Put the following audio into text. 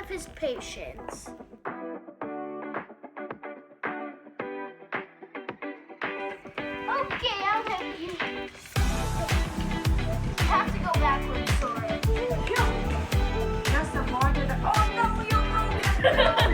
of his patience. Okay, I'll help you. You have to go backwards, sorry. Just a more to the... Oh no, you broke it!